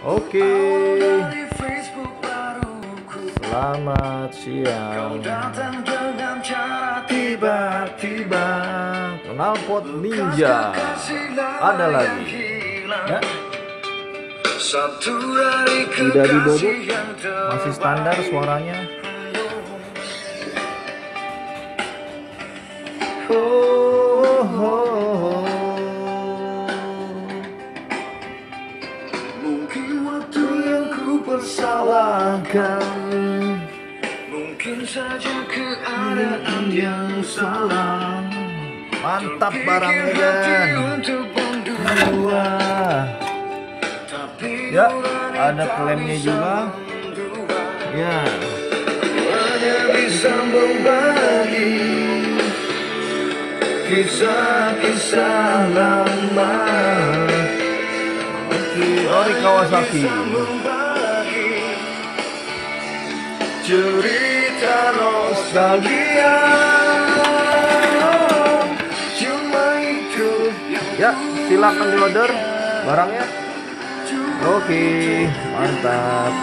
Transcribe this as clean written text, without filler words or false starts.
Oke. Selamat siang. Tiba-tiba knalpot ninja ada lagi. Ya. Tidak dibobot, masih standar suaranya. Mungkin waktu yang ku persalahkan, mungkin saja keadaan yang salah. Mantap barangnya kan. Ya, ada klaimnya juga. Ya. Hanya bisa berbagi kisah-kisah lama. Ori Kawasaki. Cerita nostalgia. Cuma itu. Ya, silakan di order barangnya. Oke, mantap.